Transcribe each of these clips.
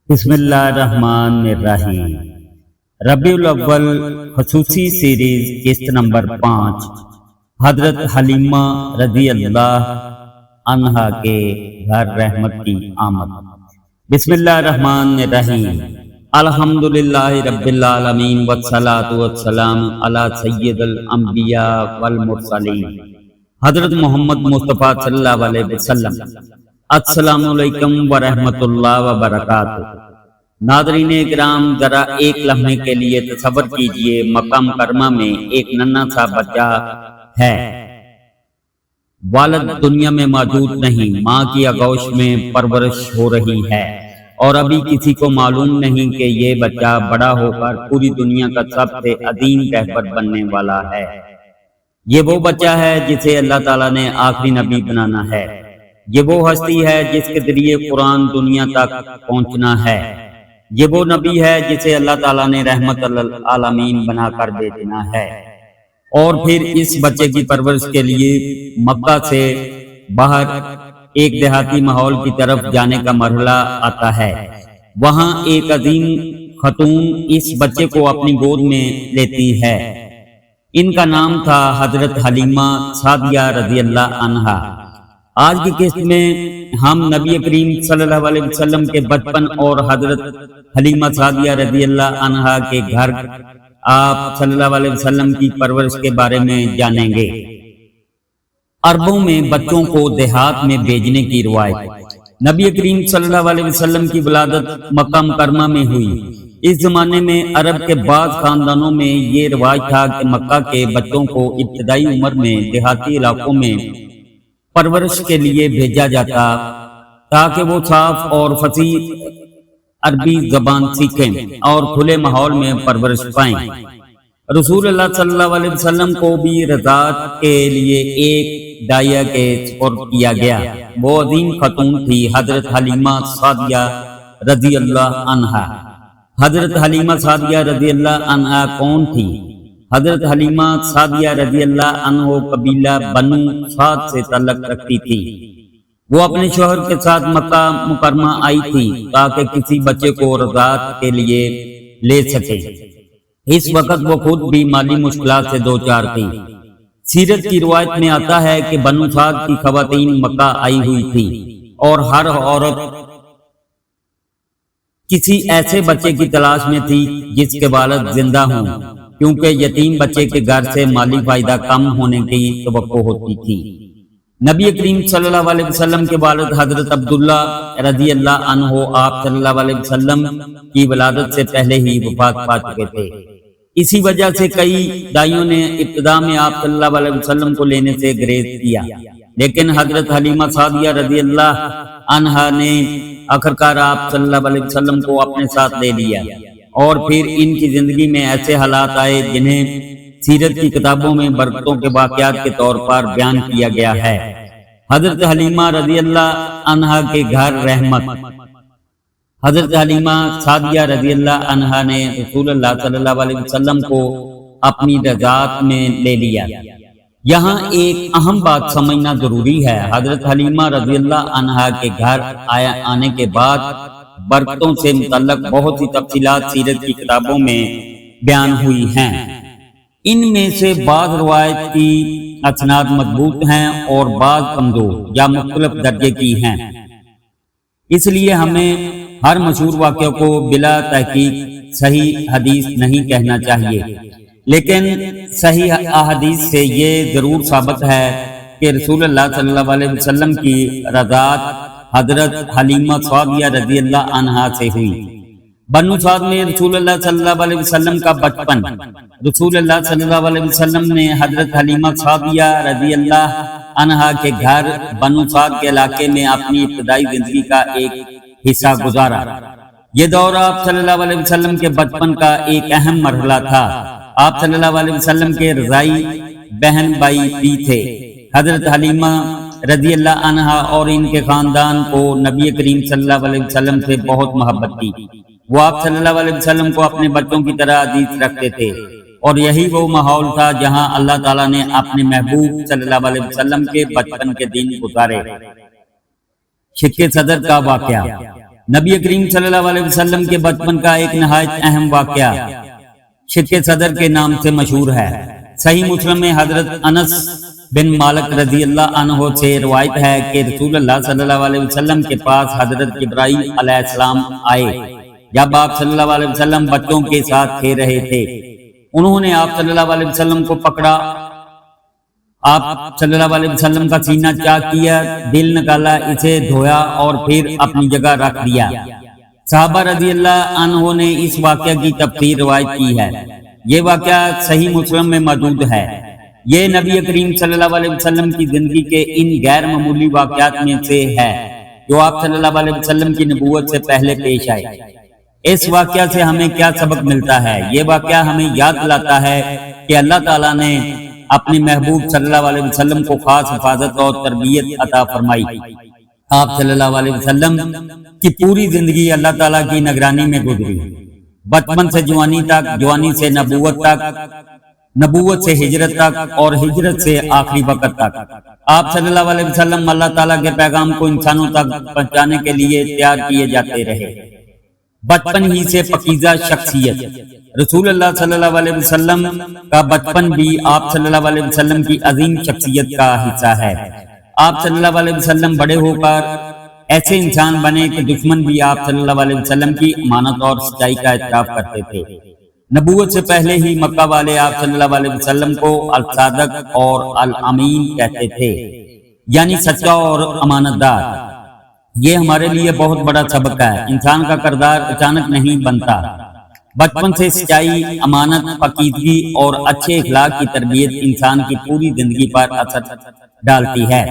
بسم اللہ الرحمن الرحیم۔ ربیع الاول خصوصی سیریز قسط نمبر 5 حضرت حلیمہ رضی اللہ عنہا کے گھر رحمت کی آمد۔ بسم اللہ الرحمن الرحیم۔ الحمدللہ رب العالمین والصلاة والسلام علی سید الانبیاء والمرسلین حضرت محمد مصطفیٰ صلی اللہ علیہ وسلم۔ السلام علیکم ورحمۃ اللہ وبرکاتہ۔ ناظرین اکرام، ذرا ایک لمحے کے لیے تصور کیجئے مکہ مکرمہ میں ایک ننھا سا بچہ ہے، والد دنیا میں موجود نہیں، ماں کی آغوش میں پرورش ہو رہی ہے اور ابھی کسی کو معلوم نہیں کہ یہ بچہ بڑا ہو کر پوری دنیا کا سب سے عظیم رہبر بننے والا ہے۔ یہ وہ بچہ ہے جسے اللہ تعالیٰ نے آخری نبی بنانا ہے۔ یہ وہ ہستی ہے جس کے ذریعے قرآن دنیا تک پہنچنا ہے۔ یہ وہ نبی ہے جسے اللہ تعالیٰ نے رحمت للعالمین بنا کر بھیجنا ہے۔ اور پھر اس بچے کی پرورش کے لیے مکہ سے باہر ایک دیہاتی ماحول کی طرف جانے کا مرحلہ آتا ہے۔ وہاں ایک عظیم خاتون اس بچے کو اپنی گود میں لیتی ہے۔ ان کا نام تھا حضرت حلیمہ سعدیہ رضی اللہ عنہا۔ آج کی قسط میں ہم نبی کریم صلی اللہ علیہ وسلم کے بچپن اور حضرت حلیمہ سعدیہ رضی اللہ عنہا کے گھر آپ صلی اللہ علیہ وسلم کی پرورش کے بارے میں جانیں گے۔ عربوں میں بچوں کو دیہات میں بھیجنے کی روایت۔ نبی کریم صلی اللہ علیہ وسلم کی ولادت مکہ مکرمہ میں ہوئی۔ اس زمانے میں عرب کے بعض خاندانوں میں یہ رواج تھا کہ مکہ کے بچوں کو ابتدائی عمر میں دیہاتی علاقوں میں پرورش کے لیے بھیجا جاتا تاکہ وہ صاف اور فصیح عربی زبان سیکھیں اور کھلے ماحول میں پرورش پائیں۔ رسول اللہ صلی اللہ علیہ وسلم کو بھی رضاعت کے لیے ایک داعیہ کے سپرد کیا گیا۔ وہ عظیم خاتون تھی حضرت حلیمہ سعدیہ رضی اللہ عنہا۔ حضرت حلیمہ سعدیہ رضی اللہ عنہا کون تھی؟ حضرت حلیمہ سعدیہ رضی اللہ عنہ قبیلہ بنو سعد سے تعلق رکھتی تھی۔ وہ اپنے شوہر کے ساتھ مکہ مکرمہ آئی تھی تاکہ کسی بچے کو رضاعت کے لیے لے سکے۔ اس وقت وہ خود بھی مالی مشکلات سے دوچار تھی۔ سیرت کی روایت میں آتا ہے کہ بنو سعد کی خواتین مکہ آئی ہوئی تھی اور ہر عورت کسی ایسے بچے کی تلاش میں تھی جس کے والد زندہ ہوں، کیونکہ یتیم بچے کے گھر سے مالی فائدہ کم ہونے کی توقع ہوتی تھی۔ نبی کریم صلی اللہ علیہ وسلم کے والد حضرت عبداللہ رضی اللہ عنہ آپ صلی اللہ علیہ وسلم کی ولادت سے پہلے ہی وفات پا چکے تھے۔ اسی وجہ سے کئی دائیوں نے ابتدا میں آپ صلی اللہ علیہ وسلم کو لینے سے گریز کیا، لیکن حضرت حلیمہ سعدیہ رضی اللہ عنہا نے آخرکار آپ صلی اللہ علیہ وسلم کو اپنے ساتھ لے لیا۔ اور پھر ان کی زندگی میں ایسے حالات آئے جنہیں سیرت کی کتابوں میں برکتوں کے واقعات کے طور پر بیان کیا گیا ہے۔ حضرت حلیمہ رضی اللہ عنہا کے گھر رحمت۔ حضرت حلیمہ سعدیہ رضی اللہ عنہا نے رسول اللہ صلی اللہ علیہ وسلم کو اپنی رضاعت میں لے لیا۔ یہاں ایک اہم بات سمجھنا ضروری ہے۔ حضرت حلیمہ رضی اللہ عنہا کے گھر آنے کے بعد برکتوں سے متعلق بہت سی تفصیلات سیرت کی کتابوں میں بیان ہوئی ہیں۔ ان میں سے بعض روایت کی اسناد مضبوط ہیں اور بعض کمزور یا مختلف درجے کی ہیں۔ اس لیے ہمیں ہر مشہور واقعہ کو بلا تحقیق صحیح حدیث نہیں کہنا چاہیے، لیکن صحیح احادیث سے یہ ضرور ثابت ہے کہ رسول اللہ صلی اللہ علیہ وسلم کی رضاعت حضرت حلیمہ سعدیہ رضی اللہ عنہا سے ہوئی۔ بنو سعد میں رسول اللہ صلی اللہ علیہ وسلم کا بچپن۔ رسول اللہ صلی اللہ علیہ وسلم نے حضرت حلیمہ سعدیہ رضی اللہ عنہا کے گھر بنو سعد کے علاقے میں اپنی ابتدائی زندگی کا ایک حصہ گزارا۔ یہ دور آپ صلی اللہ علیہ وسلم کے بچپن کا ایک اہم مرحلہ تھا۔ آپ صلی اللہ علیہ وسلم کے رضاعی بہن بھائی بھی تھے۔ حضرت حلیمہ رضی اللہ عنہا اور ان کے خاندان کو نبی کریم صلی اللہ علیہ وسلم سے بہت محبت تھی۔ وہ آپ صلی اللہ علیہ وسلم کو اپنے بچوں کی طرح عزیز رکھتے تھے، اور یہی وہ ماحول تھا جہاں اللہ تعالیٰ نے اپنے محبوب صلی اللہ علیہ وسلم کے بچپن کے دن گزارے۔ شق صدر کا واقعہ۔ نبی کریم صلی اللہ علیہ وسلم کے بچپن کا ایک نہایت اہم واقعہ شق صدر کے نام سے مشہور ہے۔ صحیح مسلم میں حضرت انس بن مالک رضی اللہ عنہ سے روایت ہے کہ رسول اللہ صلی اللہ علیہ وسلم کے پاس حضرت جبرائیل علیہ السلام آئے جب آپ صلی اللہ علیہ وسلم بچوں کے ساتھ کھیل رہے تھے۔ انہوں نے آپ صلی اللہ علیہ وسلم کو پکڑا، آپ صلی اللہ علیہ وسلم کا سینہ چاک کیا، دل نکالا، اسے دھویا اور پھر اپنی جگہ رکھ دیا۔ صحابہ رضی اللہ عنہ نے اس واقعہ کی تفسیر روایت کی ہے۔ یہ واقعہ صحیح مسلم میں موجود ہے۔ یہ نبی کریم صلی اللہ علیہ وسلم کی زندگی کے ان غیر معمولی واقعات میں سے ہے جو آپ صلی اللہ علیہ وسلم کی نبوت سے پہلے پیش آئے۔ اس واقعہ سے ہمیں کیا سبق ملتا ہے؟ یہ واقعہ ہمیں یاد دلاتا ہے کہ اللہ تعالیٰ نے اپنے محبوب صلی اللہ علیہ وسلم کو خاص حفاظت اور تربیت عطا فرمائی۔ آپ صلی اللہ علیہ وسلم کی پوری زندگی اللہ تعالیٰ کی نگرانی میں گزری، بچپن سے جوانی تک، جوانی سے نبوت تک، نبوت سے ہجرت تک اور ہجرت سے آخری وقت تک۔ آپ صلی اللہ علیہ وسلم اللہ تعالیٰ کے پیغام کو انسانوں تک پہنچانے کے لیے تیار کیے جاتے رہے۔ بچپن ہی سے پاکیزہ شخصیت، رسول اللہ صلی اللہ علیہ وسلم کا بچپن بھی آپ صلی اللہ علیہ وسلم کی عظیم شخصیت کا حصہ ہے۔ آپ صلی اللہ علیہ وسلم بڑے ہو کر ایسے انسان بنے کہ دشمن بھی آپ صلی اللہ علیہ وسلم کی امانت اور سچائی کا اعتراف کرتے تھے۔ نبوت سے پہلے ہی مکہ والے آپ صلی اللہ علیہ وسلم کو الصادق اور الامین کہتے تھے، یعنی سچا اور امانت دار۔ یہ ہمارے لیے بہت بڑا سبق ہے۔ انسان کا کردار اچانک نہیں بنتا، بچپن سے سچائی، امانت، پاکیزگی اور اچھے اخلاق کی تربیت انسان کی پوری زندگی پر اثر ڈالتی ہے۔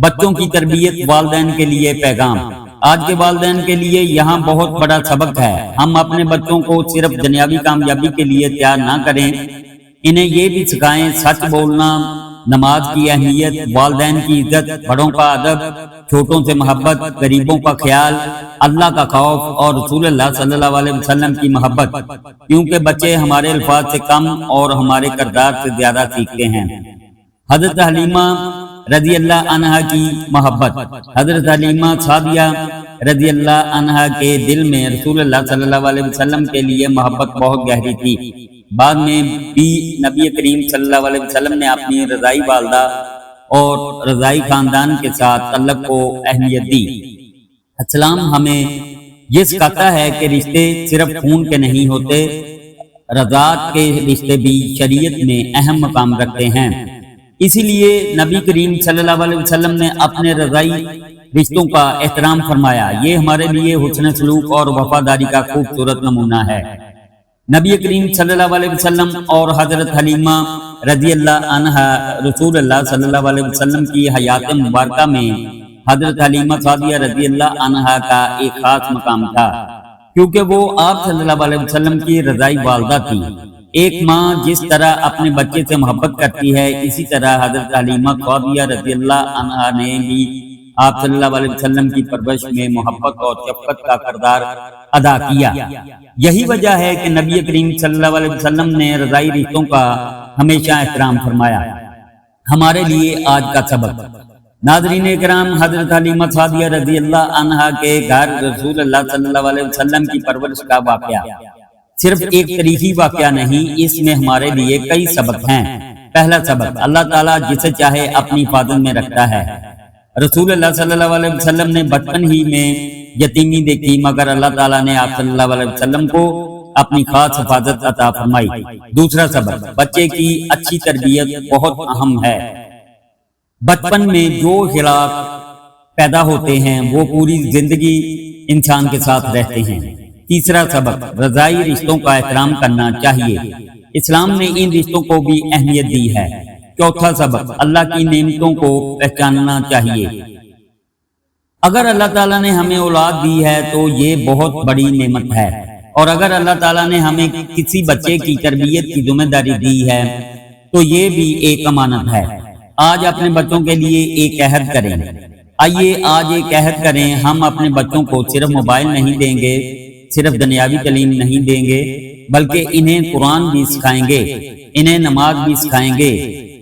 بچوں کی تربیت، والدین کے لیے پیغام۔ آج کے والدین کے لیے یہاں بہت بڑا سبق ہے۔ ہم اپنے بچوں کو صرف دنیاوی کامیابی کے لیے تیار نہ کریں، انہیں یہ بھی سکھائیں سچ بولنا، نماز کی اہمیت، والدین کی عزت، بڑوں کا ادب، چھوٹوں سے محبت، غریبوں کا خیال، اللہ کا خوف اور رسول اللہ صلی اللہ علیہ وسلم کی محبت، کیونکہ بچے ہمارے الفاظ سے کم اور ہمارے کردار سے زیادہ سیکھتے ہیں۔ حضرت حلیمہ رضی اللہ عنہا کی محبت۔ حضرت حلیمہ سعدیہ رضی اللہ عنہا کے دل میں رسول اللہ صلی اللہ علیہ وسلم کے لیے محبت بہت گہری تھی۔ بعد میں بھی نبی کریم صلی اللہ علیہ وسلم نے اپنی رضائی والدہ اور رضائی خاندان کے ساتھ تعلق کو اہمیت دی۔ اسلام ہمیں یہ سکھاتا ہے کہ رشتے صرف خون کے نہیں ہوتے، رضاعت کے رشتے بھی شریعت میں اہم مقام رکھتے ہیں۔ اسی لیے نبی کریم صلی اللہ علیہ وسلم نے اپنے رضائی رشتوں کا احترام فرمایا۔ یہ ہمارے لیے حسن سلوک اور وفاداری کا خوبصورت نمونہ ہے۔ نبی کریم صلی اللہ علیہ وسلم اور حضرت حلیمہ رضی اللہ عنہا، رسول اللہ صلی اللہ علیہ وسلم کی حیات مبارکہ میں حضرت حلیمہ سعدیہ رضی اللہ عنہا کا ایک خاص مقام تھا، کیونکہ وہ آپ صلی اللہ علیہ وسلم کی رضائی والدہ تھی۔ ایک ماں جس طرح اپنے بچے سے محبت کرتی ہے، اسی طرح حضرت حلیمہ سعدیہ رضی اللہ عنہا نے بھی آپ صلی اللہ علیہ وسلم کی پرورش میں محبت اور شفقت کا کردار ادا کیا۔ یہی وجہ ہے کہ نبی کریم صلی اللہ علیہ وسلم نے رضائی رشتوں کا ہمیشہ احترام فرمایا۔ ہمارے لیے آج کا سبق۔ ناظرین اکرام، حضرت حلیمہ سعدیہ رضی اللہ عنہا کے گھر رسول اللہ صلی اللہ علیہ وسلم کی پرورش کا واقعہ صرف ایک تاریخی واقعہ نہیں، اس میں ہمارے لیے کئی سبق ہیں۔ پہلا سبق، اللہ تعالیٰ جسے چاہے اپنی حفاظت میں رکھتا ہے۔ رسول اللہ صلی اللہ علیہ وسلم نے بچپن ہی میں یتیمی دیکھی، مگر اللہ تعالیٰ نے آپ صلی اللہ علیہ وسلم کو اپنی خاص حفاظت عطا فرمائی۔ دوسرا سبق، بچے کی اچھی تربیت بہت اہم ہے۔ بچپن میں جو اخلاق پیدا ہوتے ہیں وہ پوری زندگی انسان کے ساتھ رہتے ہیں۔ تیسرا سبق، رضائی رشتوں کا احترام کرنا چاہیے۔ اسلام نے ان رشتوں کو بھی اہمیت دی ہے۔ چوتھا سبق، اللہ کی نعمتوں کو پہچاننا چاہیے۔ اگر اللہ تعالیٰ نے ہمیں اولاد دی ہے تو یہ بہت بڑی نعمت ہے، اور اگر اللہ تعالیٰ نے ہمیں کسی بچے کی تربیت کی ذمہ داری دی ہے تو یہ بھی ایک امانت ہے۔ آج اپنے بچوں کے لیے ایک عہد کریں۔ آئیے آج ایک عہد کریں، ہم اپنے بچوں کو صرف موبائل نہیں دیں گے، صرف دنیاوی تعلیم نہیں دیں گے، بلکہ انہیں قرآن بھی سکھائیں گے، انہیں نماز بھی سکھائیں گے،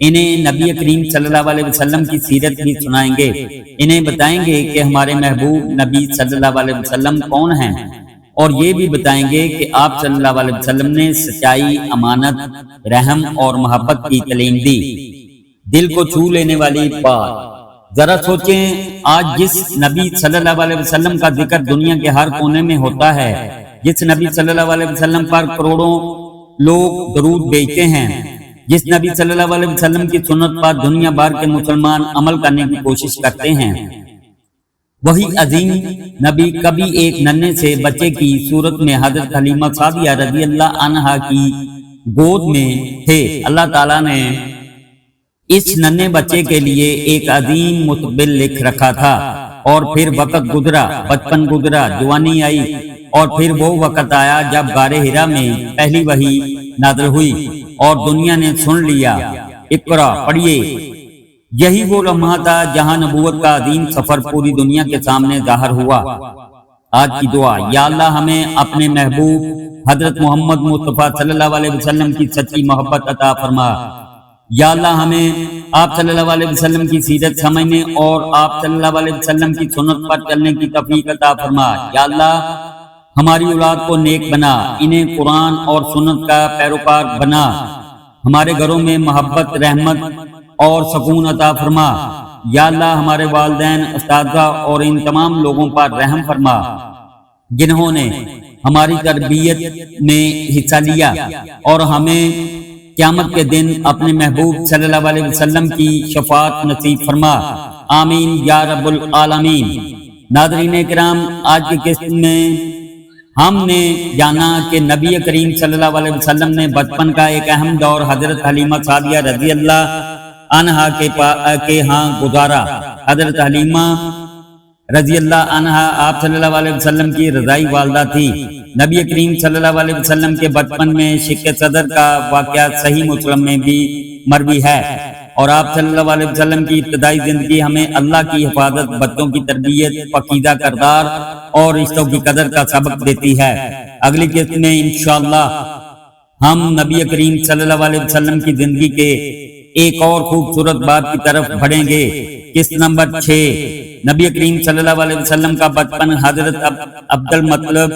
انہیں نبی کریم صلی اللہ علیہ وسلم کی سیرت بھی سنائیں گے، انہیں بتائیں گے کہ ہمارے محبوب نبی صلی اللہ علیہ وسلم کون ہیں، اور یہ بھی بتائیں گے کہ آپ صلی اللہ علیہ وسلم نے سچائی، امانت، رحم اور محبت کی تعلیم دی۔ دل کو چھو لینے والی بات، ذرا سوچیں، آج جس نبی صلی اللہ علیہ وسلم کا ذکر دنیا کے ہر کونے میں ہوتا ہے، جس نبی صلی اللہ علیہ وسلم پر کروڑوں لوگ درود بھیجتے ہیں، جس نبی صلی اللہ علیہ وسلم کی سنت پر دنیا بھر کے مسلمان عمل کرنے کی کوشش کرتے ہیں، وہی عظیم نبی کبھی ایک ننھے سے بچے کی صورت میں حضرت حلیمہ سعدیہ رضی اللہ عنہا کی گود میں تھے۔ اللہ تعالیٰ نے اس ننھے بچے کے لیے ایک عظیم مستقبل لکھ رکھا تھا، اور پھر وقت گزرا، بچپن گزرا، جوانی آئی، اور پھر وہ وقت آیا جب غار حرا میں پہلی وحی نازل ہوئی اور دنیا نے سن لیا، اقرا پڑھیے۔ یہی وہ لمحہ تھا جہاں نبوت کا عظیم سفر پوری دنیا کے سامنے ظاہر ہوا۔ آج کی دعا، یا اللہ ہمیں اپنے محبوب حضرت محمد مصطفیٰ صلی اللہ علیہ وسلم کی سچی محبت عطا فرما۔ یا اللہ ہمیں آپ صلی اللہ علیہ وسلم کی سیرت سمجھنے اور آپ صلی اللہ علیہ وسلم کی سنت پر چلنے کی توفیق عطا فرما۔ یا اللہ ہماری اولاد کو نیک بنا، انہیں قرآن اور سنت کا پیروکار بنا، ہمارے گھروں میں محبت، رحمت اور سکون عطا فرما۔ یا اللہ ہمارے والدین، اساتذہ اور ان تمام لوگوں پر رحم فرما جنہوں نے ہماری تربیت میں حصہ لیا، اور ہمیں قیامت کے دن اپنے محبوب صلی اللہ علیہ وسلم کی شفاعت نصیب فرما، آمین یا رب العالمین۔ ناظرین کرام، آج کی قسط میں ہم نے جانا کہ نبی کریم صلی اللہ علیہ وسلم نے بچپن کا ایک اہم دور حضرت حلیمہ سعدیہ رضی اللہ عنہا کے ہاں گزارا۔ حضرت حلیمہ رضی اللہ عنہا آپ صلی اللہ علیہ وسلم کی رضائی والدہ تھی۔ نبی کریم صلی اللہ علیہ وسلم کے بچپن میں شق صدر کا واقعہ صحیح مسلم میں بھی مروی ہے، اور آپ صلی اللہ علیہ وسلم کی ابتدائی زندگی ہمیں اللہ کی حفاظت، بچوں کی تربیت، پاکیزہ کردار اور رشتوں کی قدر کا سبق دیتی ہے۔ اگلی قسط میں انشاءاللہ ہم نبی کریم صلی اللہ علیہ وسلم کی زندگی کے ایک اور خوبصورت باب کی طرف بڑھیں گے۔ قسط نمبر 6، نبی کریم صلی اللہ علیہ وسلم کا بچپن، حضرت عبد المطلب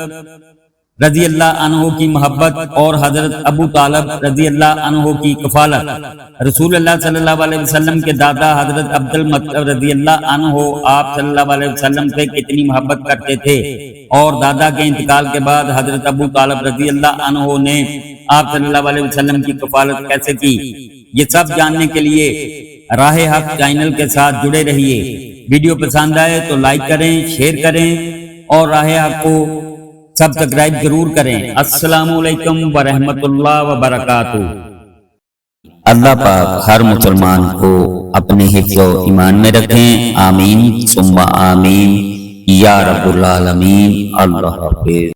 رضی اللہ عنہ کی محبت اور حضرت ابو طالب رضی اللہ عنہ کی کفالت۔ رسول اللہ صلی اللہ علیہ وسلم کے دادا حضرت عبد المطلب رضی اللہ عنہ آپ صلی اللہ علیہ وسلم سے کتنی محبت کرتے تھے، اور دادا کے انتقال کے بعد حضرت ابو طالب رضی اللہ عنہ نے آپ صلی اللہ علیہ وسلم کی کفالت کیسے کی، یہ سب جاننے کے لیے راہ حق چینل کے ساتھ جڑے رہیے۔ ویڈیو پسند آئے تو لائک کریں، شیئر کریں، اور راہ حق کو سبسکرائب ضرور کریں۔ السلام علیکم ورحمۃ اللہ وبرکاتہ۔ اللہ پاک ہر مسلمان کو اپنے حفظ و ایمان میں رکھیں، آمین ثم آمین یا رب العالمین۔ اللہ حافظ۔